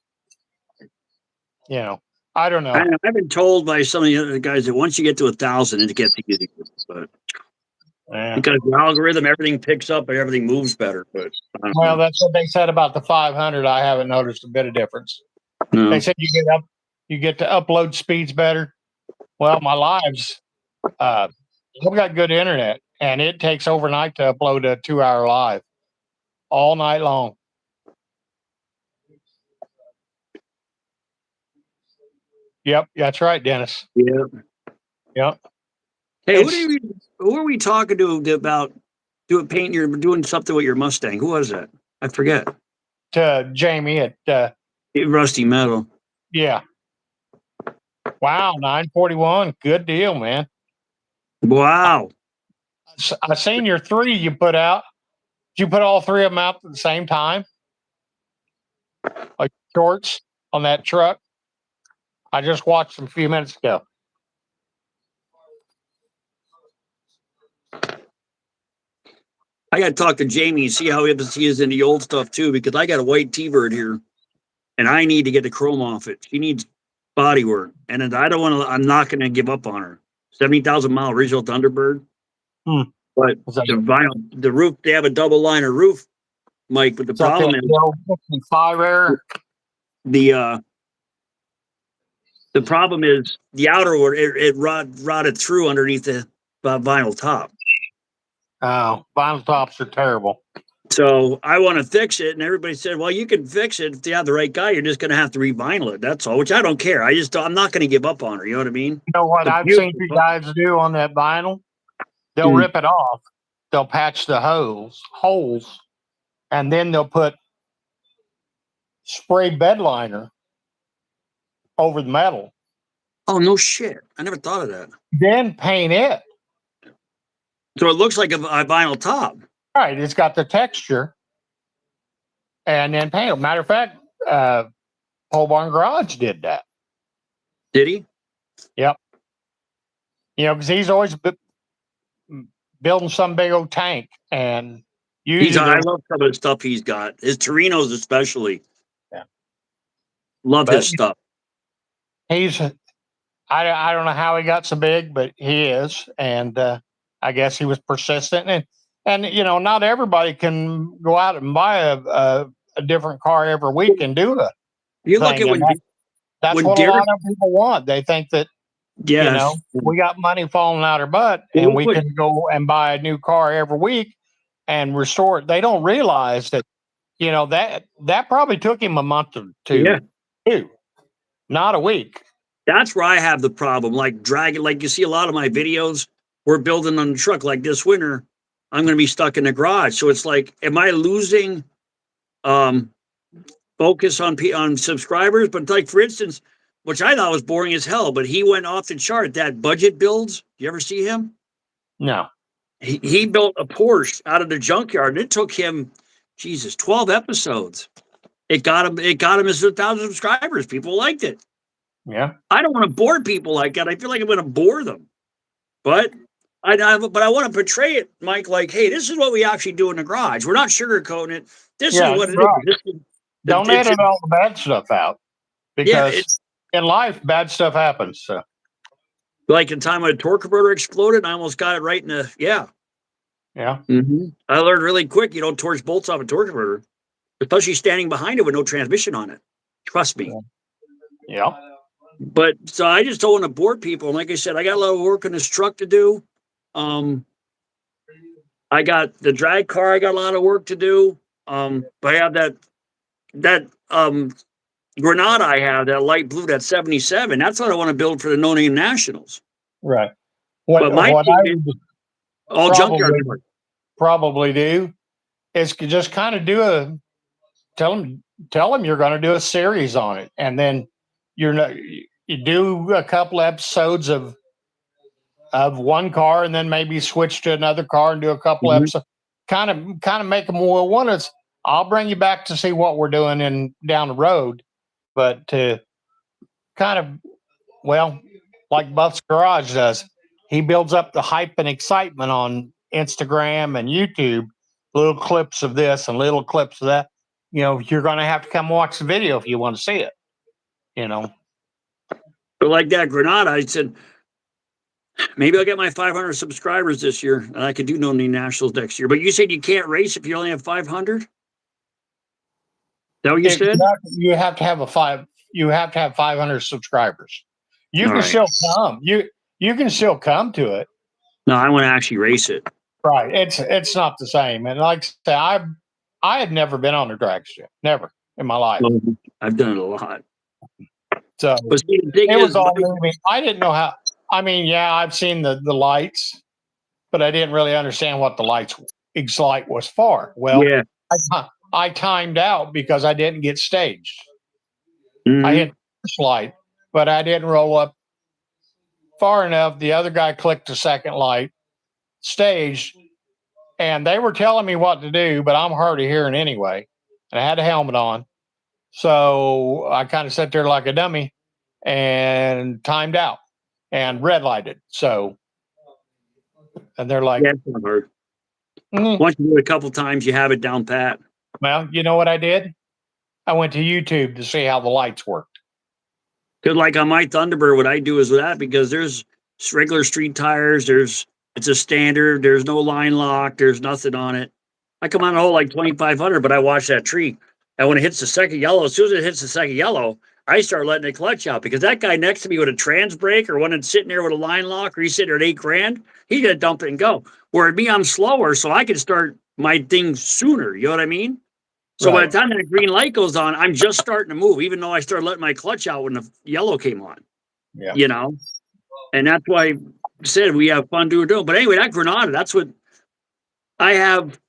you know, I don't know. I've been told by some of the other guys that once you get to 1,000, it gets easy. But Yeah. because the algorithm, everything picks up and everything moves better. But I don't Well, know. that's what they said about the 500. I haven't noticed a bit of difference. No. They said you get to upload speeds better. Well, my lives, I've got good internet, and it takes overnight to upload a 2-hour live, all night long. Yep, that's right, Dennis. Yeah. Yep. Hey, It's who are we talking to about doing something with your Mustang? Who was that? I forget. Jamie at Rusty Metal. yeah. Wow, 941. Good deal, man. Wow. I seen your 3 you put out. Did you put all 3 of them out at the same time? Like shorts on that truck? I just watched them a few minutes ago. I got to talk to Jamie and see how he is in the old stuff too, because I got a white T-Bird here, and I need to get the chrome off it. She needs body work, and I don't want to. I'm not going to give up on her. 70,000 mile original Thunderbird, Hmm. but Is that, the vinyl, the roof. They have a double liner roof, Mike. But the is that problem is 5 air? the problem is the outer one. It rotted through underneath the vinyl top. Oh, vinyl tops are terrible. So I want to fix it, and everybody said, "Well, you can fix it if you have the right guy. You're just going to have to revinyl it. That's all." Which I don't care. I'm not going to give up on her. You know what I mean? You know what It's I've seen beautiful. you guys do on that vinyl? They'll rip it off. They'll patch the holes, and then they'll put spray bed liner over the metal. Oh no shit! I never thought of that. Then paint it. So it looks like a vinyl top. Right, it's got the texture, and then paint it. Matter of fact, Allgaiers Garage did that. Did he? Yep. You know, because he's always building some big old tank, and usually I love some of the stuff he's got. His Torinos especially. Yeah. Love But his stuff. he's I don't know how he got so big, but he is, and I guess he was persistent, and you know, not everybody can go out and buy a different car every week and do a You look thing, at and that's when what a Derek. lot of people want. They think that you know Yes. we got money falling out our butt, Well, and we can go and buy a new car every week and restore it. They don't realize that you know that probably took him a month or Yeah. two, not a week. That's where I have the problem. Like dragging, like you see a lot of my videos, we're building on the truck. Like this winter, I'm going to be stuck in the garage. So it's like, am I losing um, focus on subscribers? But like for instance, which I thought was boring as hell, but he went off the chart. That budget builds. You ever see him? No. He built a Porsche out of the junkyard, and it took him, Jesus, 12 episodes. It got him. It got him his 1,000 subscribers. People liked it. Yeah. I don't want to bore people like that. I feel like I'm going to bore them, but I want to portray it, Mike. Like, hey, this is what we actually do in the garage. We're not sugarcoating it. This is what it right. is. Don't edit all the bad stuff out because it's in life, bad stuff happens. So, like the time when a torque converter exploded, I almost got it right in the yeah. I learned really quick. You don't torch bolts off a torque converter, especially standing behind it with no transmission on it. Trust me. Yeah. But so I just don't want to bore people. And like I said, I got a lot of work on this truck to do. I got the drag car. I got a lot of work to do. But I have that Granada. I have that light blue, that 77. That's what I want to build for the No Name Nationals. Right. But my What thing I is would all junkyard parts. probably do is just kind of tell them you're going to do a series on it, and then you do a couple episodes of one car, and then maybe switch to another car and do a couple episodes. Kind of make them well. One is I'll bring you back to see what we're doing down the road, but to kind of like Buff's Garage does, he builds up the hype and excitement on Instagram and YouTube. Little clips of this and little clips of that. You know, you're going to have to come watch the video if you want to see it. You know, But like that Granada, I said, Maybe I'll get my 500 subscribers this year, and I could do no name nationals next year. But you said you can't race if you only have 500. Is that what you said? You have to have You have to have 500 subscribers. You All can right. still come. You can still come to it. No, I want to actually race it. Right. It's not the same. And like I say, I had never been on a drag strip, never in my life. Well, I've done it a lot. So But see, the thing it was is, all new to me. I didn't know how. I mean, yeah, I've seen the lights, but I didn't really understand what the light was for. Well, yeah. I timed out because I didn't get staged. Mhm. I hit the first light, but I didn't roll up far enough. The other guy clicked the second light, staged, and they were telling me what to do, but I'm hard of hearing anyway. And I had a helmet on. So I kind of sat there like a dummy and timed out and red lighted. So, and they're like, Yeah, it's not hard. "Mm." Once you do it a couple times, you have it down pat. Well, you know what I did? I went to YouTube to see how the lights worked. Because like on my Thunderbird, what I do is with that, because there's regular street tires, it's a standard, there's no line lock, there's nothing on it. I come on a hole like 2,500, but I watch that tree. And when it hits the second yellow, as soon as it hits the second yellow, I start letting the clutch out, because that guy next to me with a trans brake or one that's sitting there with a line lock, or he's sitting there at 8 grand, he's gonna dump it and go. Where at me, I'm slower, so I can start my thing sooner. You know what I mean? So by Right. the time that green light goes on, I'm just starting to move, even though I started letting my clutch out when the yellow came on. Yeah. You know, and that's why I said we have fun doing it. But anyway, that Granada, that's what I have.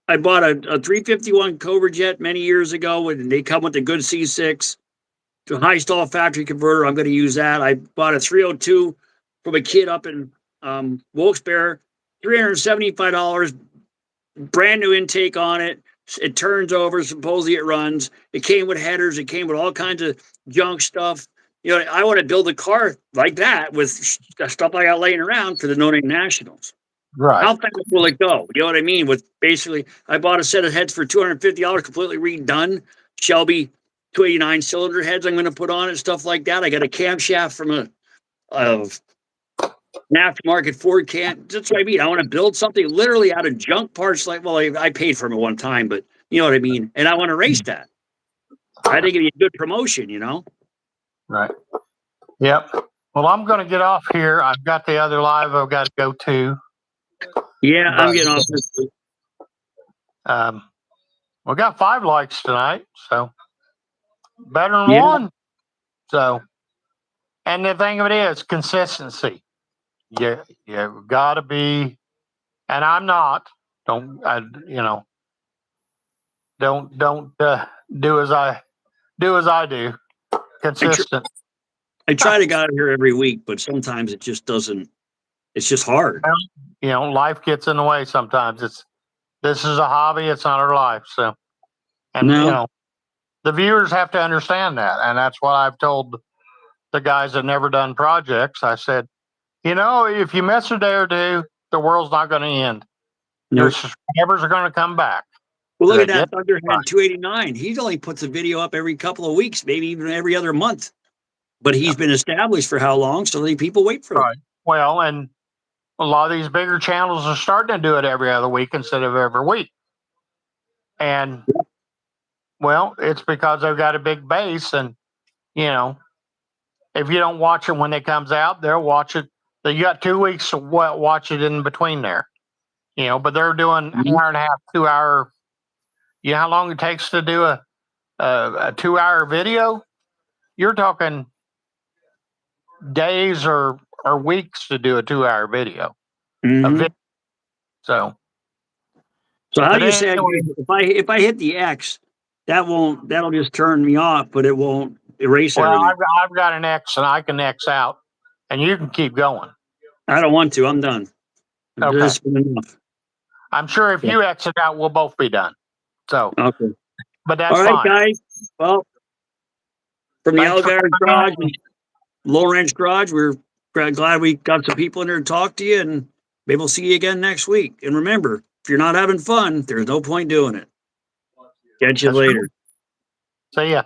I bought a 351 Cobra Jet many years ago, and they come with a good C6 to a high stall factory converter. I'm going to use that. I bought a 302 from a kid up in Wilkes-Barre, $375, brand new intake on it. It turns over, supposedly it runs. It came with headers. It came with all kinds of junk stuff. You know, I want to build a car like that with stuff I got laying around for the No Name Nationals. Right. How fast will it go? You know what I mean? With basically, I bought a set of heads for $250, completely redone. Shelby 289 cylinder heads I'm going to put on it, stuff like that. I got a camshaft from an aftermarket Ford cam. That's what I mean. I want to build something literally out of junk parts. Like, well, I paid for them at one time, but you know what I mean? And I want to race that. I think it'd be a good promotion, you know? Right. Yep. Well, I'm going to get off here. I've got the other live I've got to go to. Yeah, I'm getting off this. We got 5 likes tonight, so better than Yeah. one. So, and the thing of it is consistency. You got to be, and I'm not. Don't do as I do. Consistent. I try to get out here every week, but sometimes it just doesn't. It's just hard. Life gets in the way sometimes. This is a hobby. It's not our life. So, and No. the viewers have to understand that, and that's what I've told the guys that never done projects. I said, if you miss a day or two, the world's not going to end. Your Nope. subscribers are going to come back. Well, look Did at I that get Thunderhead 289. He only puts a video up every couple of weeks, maybe even every other month. But he's been established for how long? So the people wait for him. Right. Well, and a lot of these bigger channels are starting to do it every other week instead of every week. And, well, it's because they've got a big base. And, if you don't watch it when it comes out, they'll watch it. You got 2 weeks to watch it in between there. But they're doing an hour and a half, 2 hour. You know how long it takes to do a 2 hour video? You're talking days or weeks to do a 2 hour video. Mhm. So how do you but say anyway, if I hit the X, that'll just turn me off, but it won't erase well, everything. I've got an X and I can X out, and you can keep going. I don't want to. I'm done. Okay. This has been enough. I'm sure if you exit out, we'll both be done. So, Okay. but that's All right, fine. guys. Well, from the Thanks for Allgaiers coming Garage, in. Low Ranch Garage, we're glad we got some people in there to talk to you, and maybe we'll see you again next week. And remember, if you're not having fun, there's no point doing it. Catch you That's later. right. See ya.